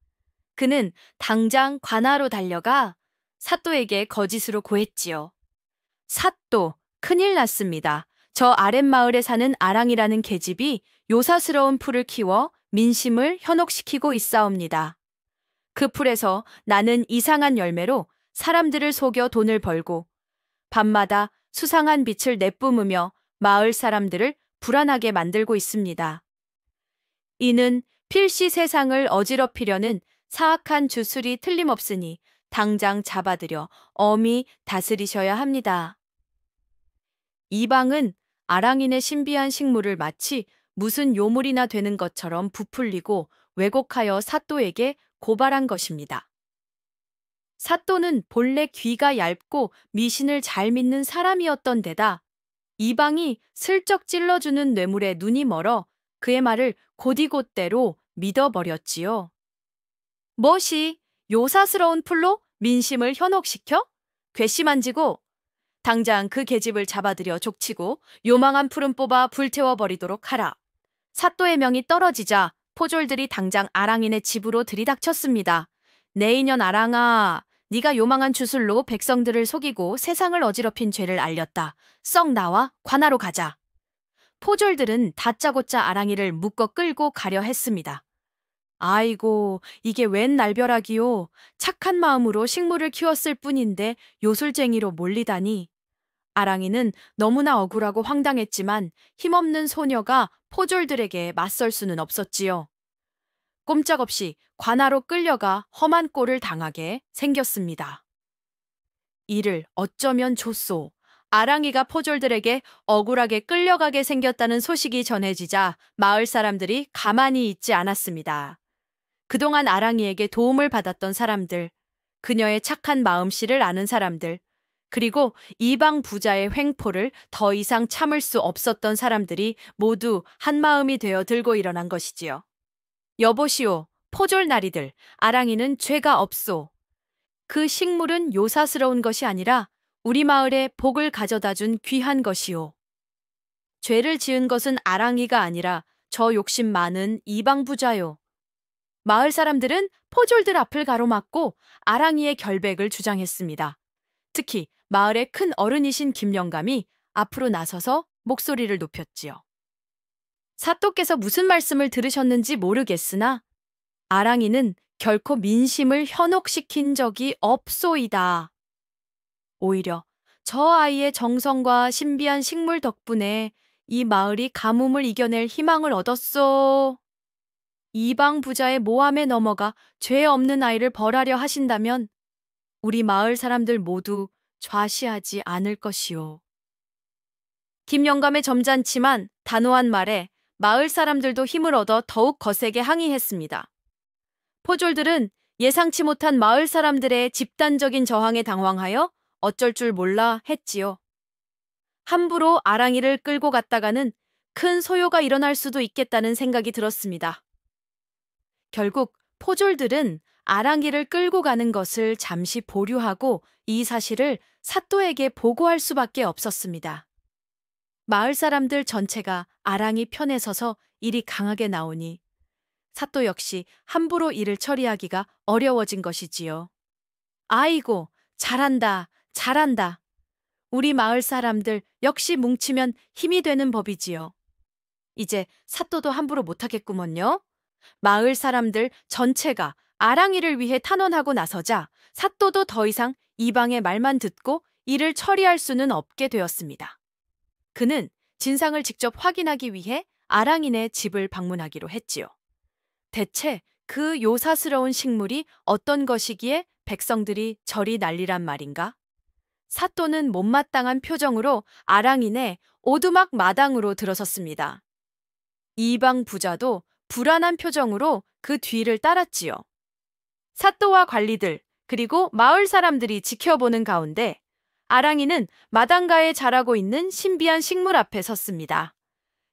Speaker 1: 그는 당장 관아로 달려가 사또에게 거짓으로 고했지요. 사또, 큰일 났습니다. 저 아랫마을에 사는 아랑이라는 계집이 요사스러운 풀을 키워 민심을 현혹시키고 있사옵니다. 그 풀에서 나는 이상한 열매로 사람들을 속여 돈을 벌고 밤마다 수상한 빛을 내뿜으며 마을 사람들을 불안하게 만들고 있습니다. 이는 필시 세상을 어지럽히려는 사악한 주술이 틀림없으니 당장 잡아들여 엄히 다스리셔야 합니다. 이방은 아랑이네 신비한 식물을 마치 무슨 요물이나 되는 것처럼 부풀리고 왜곡하여 사또에게 고발한 것입니다. 사또는 본래 귀가 얇고 미신을 잘 믿는 사람이었던 데다 이방이 슬쩍 찔러주는 뇌물에 눈이 멀어 그의 말을 곧이곧대로 믿어버렸지요. 멋이 요사스러운 풀로 민심을 현혹시켜? 괘씸한지고 당장 그 계집을 잡아들여 족치고 요망한 풀은 뽑아 불태워버리도록 하라. 사또의 명이 떨어지자 포졸들이 당장 아랑이네 집으로 들이닥쳤습니다. 내 인연 아랑아, 네가 요망한 주술로 백성들을 속이고 세상을 어지럽힌 죄를 알렸다. 썩 나와 관아로 가자. 포졸들은 다짜고짜 아랑이를 묶어 끌고 가려 했습니다. 아이고, 이게 웬 날벼락이요. 착한 마음으로 식물을 키웠을 뿐인데 요술쟁이로 몰리다니. 아랑이는 너무나 억울하고 황당했지만 힘없는 소녀가 포졸들에게 맞설 수는 없었지요. 꼼짝없이 관아로 끌려가 험한 꼴을 당하게 생겼습니다. 이를 어쩌면 좋소. 아랑이가 포졸들에게 억울하게 끌려가게 생겼다는 소식이 전해지자 마을 사람들이 가만히 있지 않았습니다. 그동안 아랑이에게 도움을 받았던 사람들, 그녀의 착한 마음씨를 아는 사람들, 그리고 이방 부자의 횡포를 더 이상 참을 수 없었던 사람들이 모두 한마음이 되어 들고 일어난 것이지요. 여보시오, 포졸나리들, 아랑이는 죄가 없소. 그 식물은 요사스러운 것이 아니라 우리 마을에 복을 가져다 준 귀한 것이오. 죄를 지은 것은 아랑이가 아니라 저 욕심 많은 이방부자요. 마을 사람들은 포졸들 앞을 가로막고 아랑이의 결백을 주장했습니다. 특히 마을의 큰 어른이신 김영감이 앞으로 나서서 목소리를 높였지요. 사또께서 무슨 말씀을 들으셨는지 모르겠으나 아랑이는 결코 민심을 현혹시킨 적이 없소이다. 오히려 저 아이의 정성과 신비한 식물 덕분에 이 마을이 가뭄을 이겨낼 희망을 얻었소. 이방 부자의 모함에 넘어가 죄 없는 아이를 벌하려 하신다면 우리 마을 사람들 모두 좌시하지 않을 것이오. 김영감의 점잖지만 단호한 말에 마을 사람들도 힘을 얻어 더욱 거세게 항의했습니다. 포졸들은 예상치 못한 마을 사람들의 집단적인 저항에 당황하여 어쩔 줄 몰라 했지요. 함부로 아랑이를 끌고 갔다가는 큰 소요가 일어날 수도 있겠다는 생각이 들었습니다. 결국 포졸들은 아랑이를 끌고 가는 것을 잠시 보류하고 이 사실을 사또에게 보고할 수밖에 없었습니다. 마을 사람들 전체가 아랑이 편에 서서 일이 강하게 나오니 사또 역시 함부로 일을 처리하기가 어려워진 것이지요. 아이고, 잘한다, 잘한다. 우리 마을 사람들 역시 뭉치면 힘이 되는 법이지요. 이제 사또도 함부로 못하겠구먼요. 마을 사람들 전체가 아랑이를 위해 탄원하고 나서자 사또도 더 이상 이방의 말만 듣고 일을 처리할 수는 없게 되었습니다. 그는 진상을 직접 확인하기 위해 아랑이네 집을 방문하기로 했지요. 대체 그 요사스러운 식물이 어떤 것이기에 백성들이 저리 난리란 말인가? 사또는 못마땅한 표정으로 아랑이네 오두막 마당으로 들어섰습니다. 이방 부자도 불안한 표정으로 그 뒤를 따랐지요. 사또와 관리들 그리고 마을 사람들이 지켜보는 가운데 아랑이는 마당가에 자라고 있는 신비한 식물 앞에 섰습니다.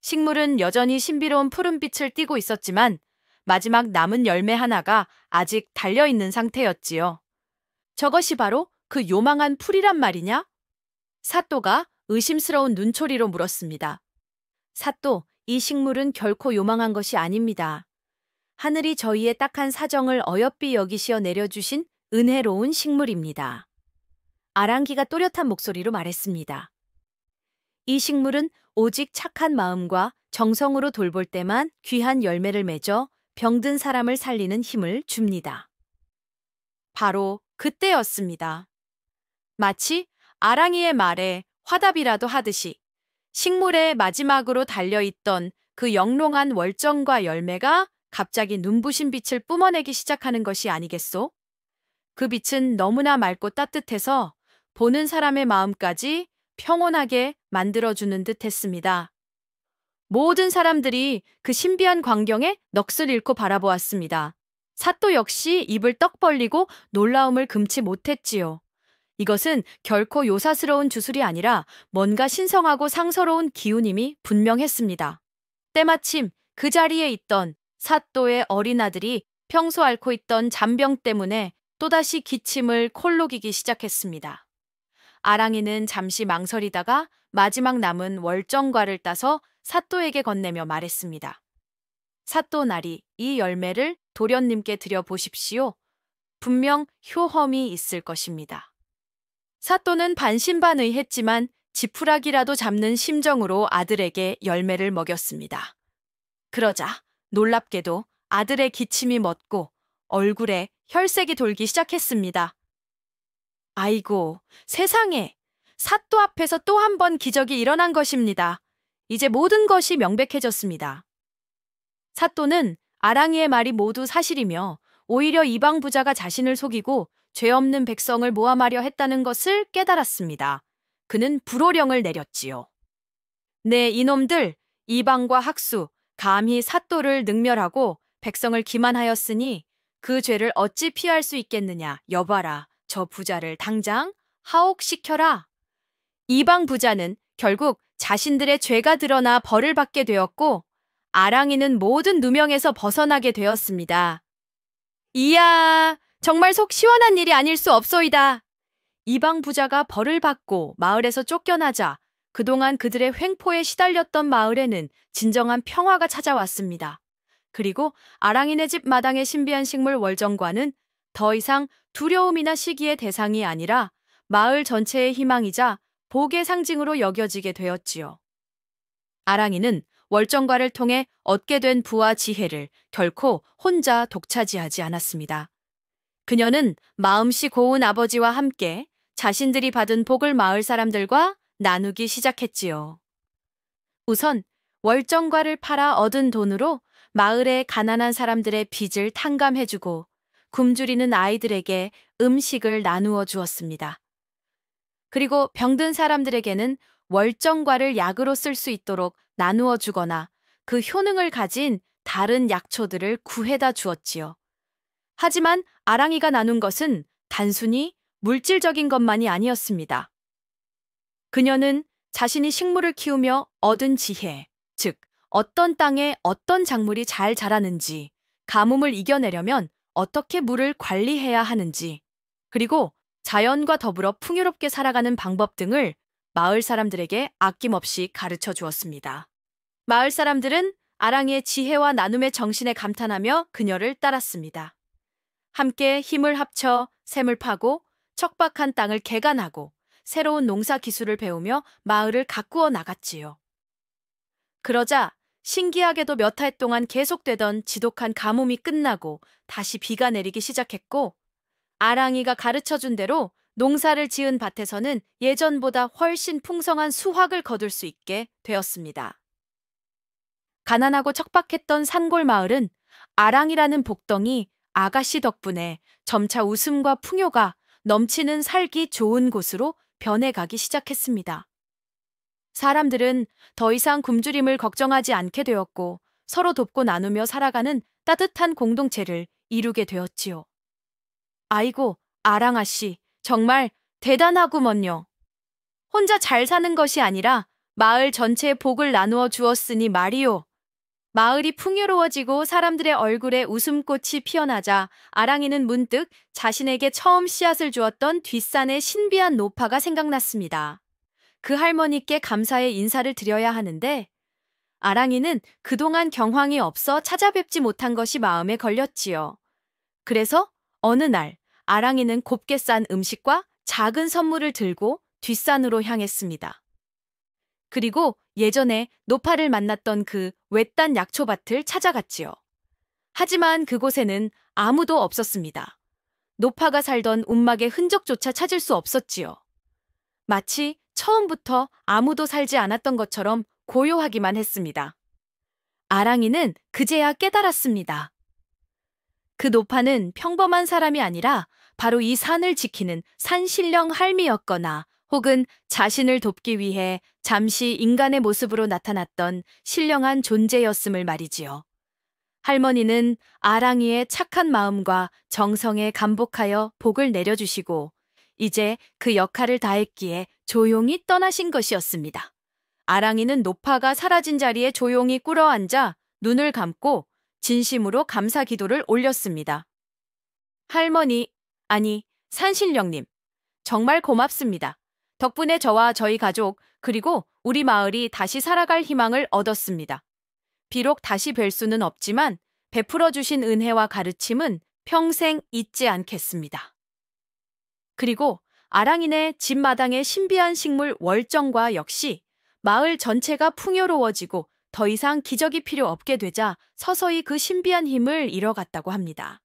Speaker 1: 식물은 여전히 신비로운 푸른빛을 띠고 있었지만 마지막 남은 열매 하나가 아직 달려있는 상태였지요. 저것이 바로 그 요망한 풀이란 말이냐? 사또가 의심스러운 눈초리로 물었습니다. 사또, 이 식물은 결코 요망한 것이 아닙니다. 하늘이 저희의 딱한 사정을 어여삐 여기시어 내려주신 은혜로운 식물입니다. 아랑기가 또렷한 목소리로 말했습니다. 이 식물은 오직 착한 마음과 정성으로 돌볼 때만 귀한 열매를 맺어 병든 사람을 살리는 힘을 줍니다. 바로 그때였습니다. 마치 아랑이의 말에 화답이라도 하듯이 식물의 마지막으로 달려있던 그 영롱한 월정과 열매가 갑자기 눈부신 빛을 뿜어내기 시작하는 것이 아니겠소? 그 빛은 너무나 맑고 따뜻해서 보는 사람의 마음까지 평온하게 만들어주는 듯 했습니다. 모든 사람들이 그 신비한 광경에 넋을 잃고 바라보았습니다. 사또 역시 입을 떡 벌리고 놀라움을 금치 못했지요. 이것은 결코 요사스러운 주술이 아니라 뭔가 신성하고 상서로운 기운임이 분명했습니다. 때마침 그 자리에 있던 사또의 어린아들이 평소 앓고 있던 잔병 때문에 또다시 기침을 콜록이기 시작했습니다. 아랑이는 잠시 망설이다가 마지막 남은 월정과를 따서 사또에게 건네며 말했습니다. 사또나리, 이 열매를 도련님께 드려보십시오. 분명 효험이 있을 것입니다. 사또는 반신반의했지만 지푸라기라도 잡는 심정으로 아들에게 열매를 먹였습니다. 그러자 놀랍게도 아들의 기침이 멎고 얼굴에 혈색이 돌기 시작했습니다. 아이고, 세상에! 사또 앞에서 또 한 번 기적이 일어난 것입니다. 이제 모든 것이 명백해졌습니다. 사또는 아랑이의 말이 모두 사실이며 오히려 이방 부자가 자신을 속이고 죄 없는 백성을 모함하려 했다는 것을 깨달았습니다. 그는 불호령을 내렸지요. 네, 이놈들, 이방과 학수, 감히 사또를 능멸하고 백성을 기만하였으니 그 죄를 어찌 피할 수 있겠느냐. 여봐라, 저 부자를 당장 하옥시켜라. 이방 부자는 결국 자신들의 죄가 드러나 벌을 받게 되었고 아랑이는 모든 누명에서 벗어나게 되었습니다. 이야, 정말 속 시원한 일이 아닐 수 없소이다. 이방 부자가 벌을 받고 마을에서 쫓겨나자 그동안 그들의 횡포에 시달렸던 마을에는 진정한 평화가 찾아왔습니다. 그리고 아랑이네 집 마당의 신비한 식물 월정과는 더 이상 두려움이나 시기의 대상이 아니라 마을 전체의 희망이자 복의 상징으로 여겨지게 되었지요. 아랑이는 월정과를 통해 얻게 된 부와 지혜를 결코 혼자 독차지하지 않았습니다. 그녀는 마음씨 고운 아버지와 함께 자신들이 받은 복을 마을 사람들과 나누기 시작했지요. 우선 월정과를 팔아 얻은 돈으로 마을의 가난한 사람들의 빚을 탕감해주고 굶주리는 아이들에게 음식을 나누어 주었습니다. 그리고 병든 사람들에게는 월정과를 약으로 쓸 수 있도록 나누어 주거나 그 효능을 가진 다른 약초들을 구해다 주었지요. 하지만 아랑이가 나눈 것은 단순히 물질적인 것만이 아니었습니다. 그녀는 자신이 식물을 키우며 얻은 지혜, 즉 어떤 땅에 어떤 작물이 잘 자라는지, 가뭄을 이겨내려면 어떻게 물을 관리해야 하는지, 그리고 자연과 더불어 풍요롭게 살아가는 방법 등을 마을 사람들에게 아낌없이 가르쳐 주었습니다. 마을 사람들은 아랑이의 지혜와 나눔의 정신에 감탄하며 그녀를 따랐습니다. 함께 힘을 합쳐 샘을 파고 척박한 땅을 개간하고 새로운 농사 기술을 배우며 마을을 가꾸어 나갔지요. 그러자 신기하게도 몇 달 동안 계속되던 지독한 가뭄이 끝나고 다시 비가 내리기 시작했고 아랑이가 가르쳐준 대로 농사를 지은 밭에서는 예전보다 훨씬 풍성한 수확을 거둘 수 있게 되었습니다. 가난하고 척박했던 산골 마을은 아랑이라는 복덩이 아가씨 덕분에 점차 웃음과 풍요가 넘치는 살기 좋은 곳으로 변해가기 시작했습니다. 사람들은 더 이상 굶주림을 걱정하지 않게 되었고 서로 돕고 나누며 살아가는 따뜻한 공동체를 이루게 되었지요. 아이고, 아랑아씨, 정말 대단하구먼요. 혼자 잘 사는 것이 아니라 마을 전체에 복을 나누어 주었으니 말이요. 마을이 풍요로워지고 사람들의 얼굴에 웃음꽃이 피어나자 아랑이는 문득 자신에게 처음 씨앗을 주었던 뒷산의 신비한 노파가 생각났습니다. 그 할머니께 감사의 인사를 드려야 하는데 아랑이는 그동안 경황이 없어 찾아뵙지 못한 것이 마음에 걸렸지요. 그래서 어느 날 아랑이는 곱게 싼 음식과 작은 선물을 들고 뒷산으로 향했습니다. 그리고 예전에 노파를 만났던 그 외딴 약초밭을 찾아갔지요. 하지만 그곳에는 아무도 없었습니다. 노파가 살던 움막의 흔적조차 찾을 수 없었지요. 마치 처음부터 아무도 살지 않았던 것처럼 고요하기만 했습니다. 아랑이는 그제야 깨달았습니다. 그 노파는 평범한 사람이 아니라 바로 이 산을 지키는 산신령 할미였거나 혹은 자신을 돕기 위해 잠시 인간의 모습으로 나타났던 신령한 존재였음을 말이지요. 할머니는 아랑이의 착한 마음과 정성에 감복하여 복을 내려주시고 이제 그 역할을 다했기에 조용히 떠나신 것이었습니다. 아랑이는 노파가 사라진 자리에 조용히 꿇어앉아 눈을 감고 진심으로 감사 기도를 올렸습니다. 할머니, 아니, 산신령님, 정말 고맙습니다. 덕분에 저와 저희 가족, 그리고 우리 마을이 다시 살아갈 희망을 얻었습니다. 비록 다시 뵐 수는 없지만 베풀어 주신 은혜와 가르침은 평생 잊지 않겠습니다. 그리고 아랑이네 집 마당의 신비한 식물 월정과 역시 마을 전체가 풍요로워지고 더 이상 기적이 필요 없게 되자 서서히 그 신비한 힘을 잃어갔다고 합니다.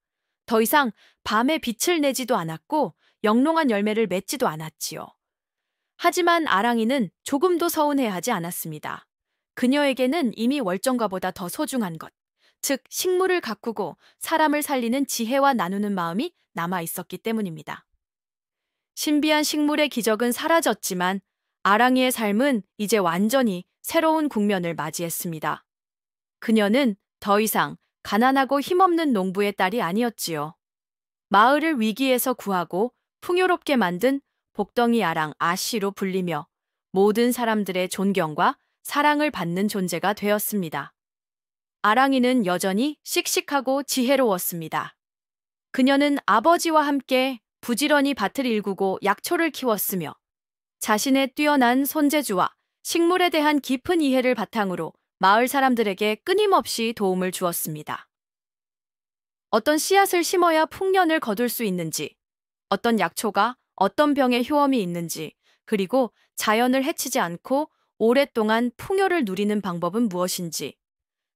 Speaker 1: 더 이상 밤에 빛을 내지도 않았고 영롱한 열매를 맺지도 않았지요. 하지만 아랑이는 조금도 서운해하지 않았습니다. 그녀에게는 이미 월정과보다 더 소중한 것, 즉 식물을 가꾸고 사람을 살리는 지혜와 나누는 마음이 남아 있었기 때문입니다. 신비한 식물의 기적은 사라졌지만 아랑이의 삶은 이제 완전히 새로운 국면을 맞이했습니다. 그녀는 더 이상 가난하고 힘없는 농부의 딸이 아니었지요. 마을을 위기에서 구하고 풍요롭게 만든 복덩이 아랑 아씨로 불리며 모든 사람들의 존경과 사랑을 받는 존재가 되었습니다. 아랑이는 여전히 씩씩하고 지혜로웠습니다. 그녀는 아버지와 함께 부지런히 밭을 일구고 약초를 키웠으며 자신의 뛰어난 손재주와 식물에 대한 깊은 이해를 바탕으로 마을 사람들에게 끊임없이 도움을 주었습니다. 어떤 씨앗을 심어야 풍년을 거둘 수 있는지, 어떤 약초가 어떤 병에 효험이 있는지, 그리고 자연을 해치지 않고 오랫동안 풍요를 누리는 방법은 무엇인지,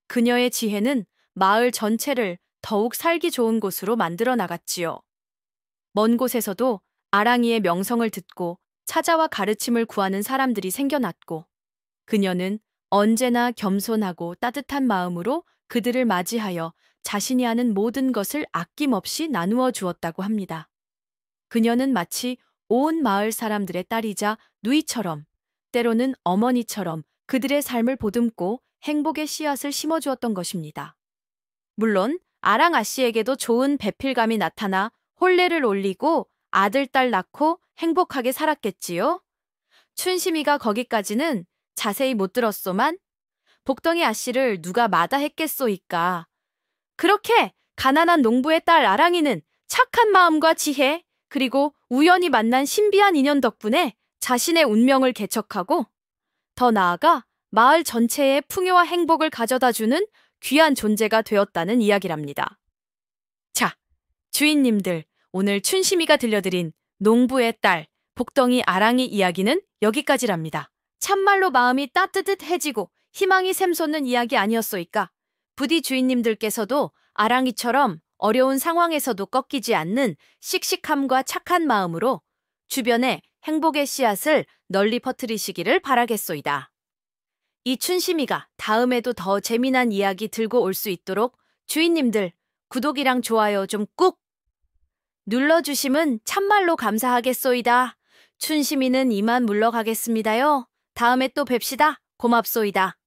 Speaker 1: 그녀의 지혜는 마을 전체를 더욱 살기 좋은 곳으로 만들어 나갔지요. 먼 곳에서도 아랑이의 명성을 듣고 찾아와 가르침을 구하는 사람들이 생겨났고, 그녀는 언제나 겸손하고 따뜻한 마음으로 그들을 맞이하여 자신이 아는 모든 것을 아낌없이 나누어 주었다고 합니다. 그녀는 마치 온 마을 사람들의 딸이자 누이처럼, 때로는 어머니처럼 그들의 삶을 보듬고 행복의 씨앗을 심어주었던 것입니다. 물론 아랑 아씨에게도 좋은 배필감이 나타나 혼례를 올리고 아들, 딸 낳고 행복하게 살았겠지요. 춘심이가 거기까지는 자세히 못 들었소만 복덩이 아씨를 누가 마다했겠소이까. 그렇게 가난한 농부의 딸 아랑이는 착한 마음과 지혜, 그리고 우연히 만난 신비한 인연 덕분에 자신의 운명을 개척하고 더 나아가 마을 전체에 풍요와 행복을 가져다주는 귀한 존재가 되었다는 이야기랍니다. 자, 주인님들, 오늘 춘심이가 들려드린 농부의 딸, 복덩이 아랑이 이야기는 여기까지랍니다. 참말로 마음이 따뜻해지고 희망이 샘솟는 이야기 아니었소이까? 부디 주인님들께서도 아랑이처럼 어려운 상황에서도 꺾이지 않는 씩씩함과 착한 마음으로 주변에 행복의 씨앗을 널리 퍼뜨리시기를 바라겠소이다. 이 춘심이가 다음에도 더 재미난 이야기 들고 올 수 있도록 주인님들 구독이랑 좋아요 좀 꾹 눌러주시면 참말로 감사하겠소이다. 춘심이는 이만 물러가겠습니다요. 다음에 또 뵙시다. 고맙소이다.